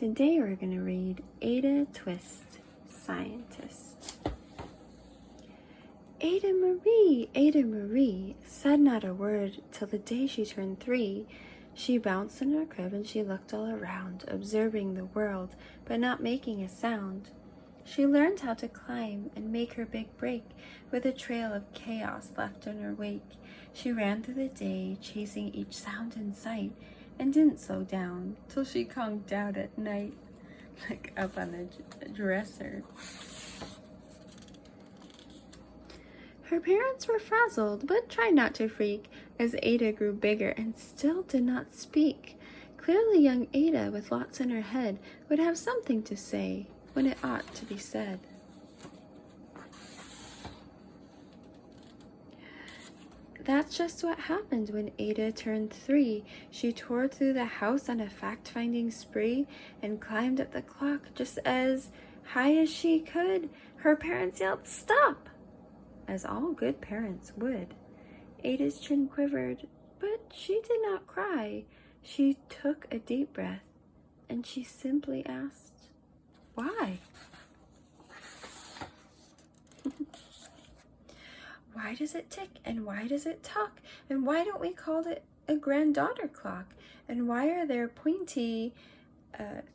Today we're going to read Ada Twist, Scientist. Ada Marie, said not a word till the day she turned 3. She bounced in her crib and she looked all around, observing the world, but not making a sound. She learned how to climb and make her big break, with a trail of chaos left in her wake. She ran through the day, chasing each sound in sight, and didn't slow down till she conked out at night, like up on the dresser. Her parents were frazzled, but tried not to freak, as Ada grew bigger and still did not speak. Clearly young Ada, with lots in her head, would have something to say when it ought to be said. That's just what happened when Ada turned 3. She tore through the house on a fact-finding spree and climbed up the clock just as high as she could. Her parents yelled, "Stop!" as all good parents would. Ada's chin quivered, but she did not cry. She took a deep breath and she simply asked, "Why?" Why does it tick, and why does it talk, and why don't we call it a granddaughter clock, and why are there pointy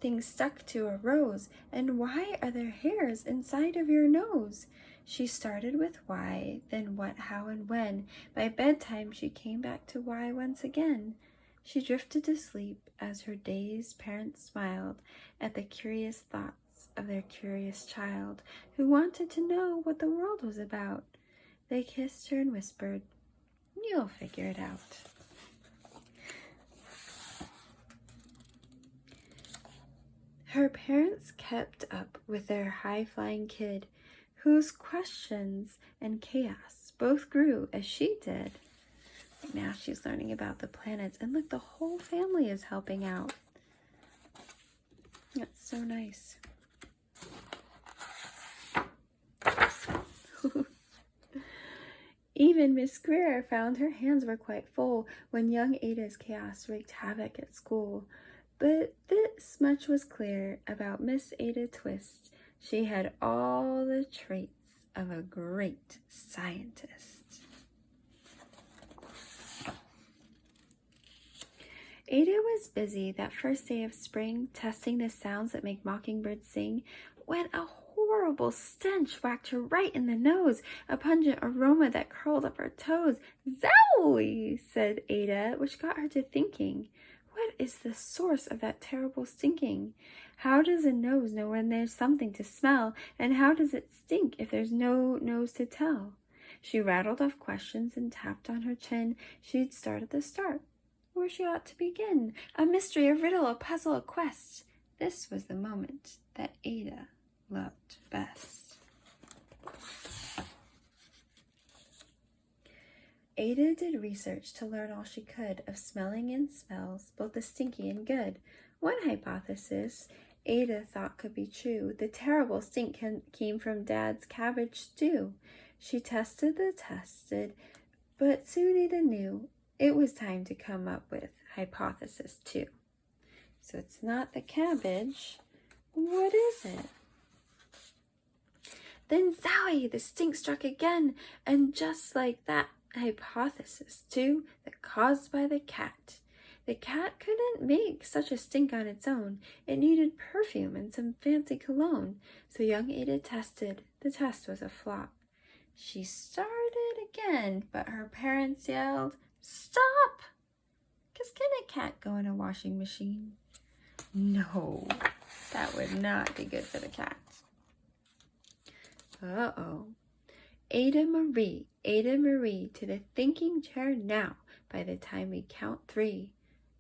things stuck to a rose, and why are there hairs inside of your nose? She started with why, then what, how, and when. By bedtime she came back to why once again. She drifted to sleep as her dazed parents smiled at the curious thoughts of their curious child, who wanted to know what the world was about. They kissed her and whispered, "You'll figure it out." Her parents kept up with their high-flying kid, whose questions and chaos both grew as she did. Now she's learning about the planets, and look, the whole family is helping out. That's so nice. Even Miss Greer found her hands were quite full when young Ada's chaos wreaked havoc at school. But this much was clear about Miss Ada Twist. She had all the traits of a great scientist. Ada was busy that first day of spring, testing the sounds that make mockingbirds sing, when a horrible stench whacked her right in the nose, a pungent aroma that curled up her toes. "Zowie!" said Ada, which got her to thinking. What is the source of that terrible stinking? How does a nose know when there's something to smell, and how does it stink if there's no nose to tell? She rattled off questions and tapped on her chin. She'd start at the start, where she ought to begin. A mystery, a riddle, a puzzle, a quest. This was the moment that Ada loved best. Ada did research to learn all she could of smelling and smells, both the stinky and good. One hypothesis Ada thought could be true. The terrible stink came from Dad's cabbage stew. She tested the tested, but soon Ada knew it was time to come up with hypothesis 2. So it's not the cabbage. What is it? Then zowie, the stink struck again, and just like that, hypothesis 2, the caused by the cat. The cat couldn't make such a stink on its own. It needed perfume and some fancy cologne. So young Ada tested. The test was a flop. She started again, but her parents yelled, "Stop! 'Cause can a cat go in a washing machine?" No, that would not be good for the cat. Uh-oh. Ada Marie, to the thinking chair now, by the time we count 3.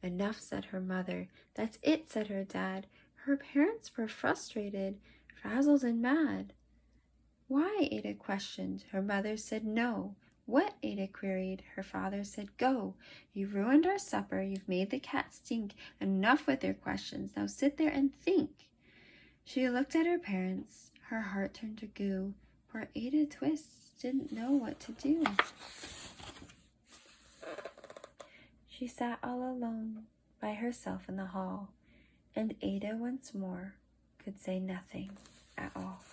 Enough, said her mother. That's it, said her dad. Her parents were frustrated, frazzled, and mad. Why? Ada questioned. Her mother said no. What? Ada queried. Her father said go. You've ruined our supper. You've made the cat stink. Enough with your questions. Now sit there and think. She looked at her parents. Her heart turned to goo. Poor Ada Twist didn't know what to do. She sat all alone by herself in the hall, And Ada once more could say nothing at all.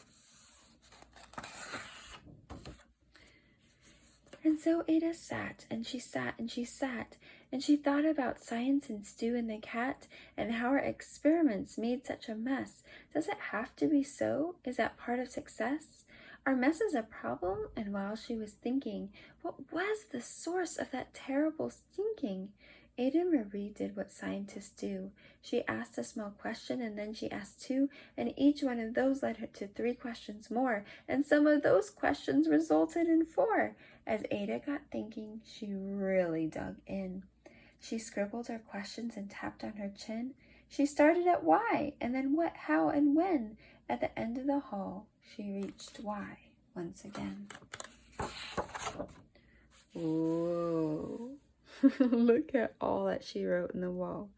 And so Ada sat, and she sat, and she sat, and she thought about science and Stu and the cat, and how our experiments made such a mess. Does it have to be so? Is that part of success? Are messes a problem? And while she was thinking, what was the source of that terrible stinking? Ada Marie did what scientists do. She asked a small question, and then she asked two, and each one of those led her to 3 questions more, and some of those questions resulted in 4. As Ada got thinking, she really dug in. She scribbled her questions and tapped on her chin. She started at why, and then what, how, and when. At the end of the hall, she reached why once again. Whoa. Look at all that she wrote on the wall.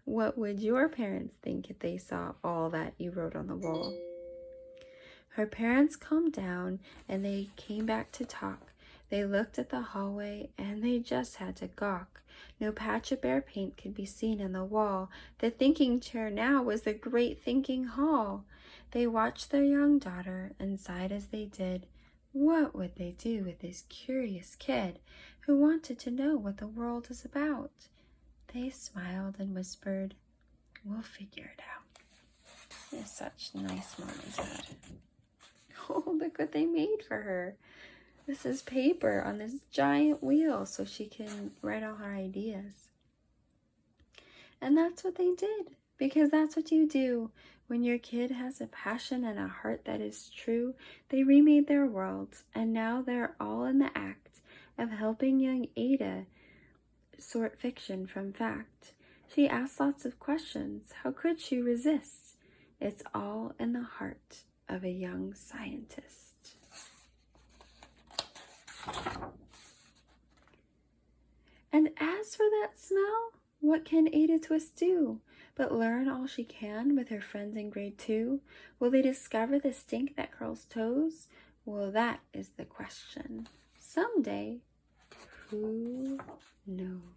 What would your parents think if they saw all that you wrote on the wall? Her parents calmed down and they came back to talk. They looked at the hallway and they just had to gawk. No patch of bare paint could be seen on the wall. The thinking chair now was the great thinking hall. They watched their young daughter and sighed as they did. What would they do with this curious kid who wanted to know what the world is about? They smiled and whispered, "We'll figure it out." They're such nice mom and dad. Oh, look what they made for her. This is paper on this giant wheel so she can write all her ideas. And that's what they did, because that's what you do. When your kid has a passion and a heart that is true, they remade their worlds, and now they're all in the act of helping young Ada sort fiction from fact. She asked lots of questions. How could she resist? It's all in the heart of a young scientist. And as for that smell, what can Ada Twist do but learn all she can with her friends in grade 2? Will they discover the stink that curls toes? Well, that is the question. Someday, who knows?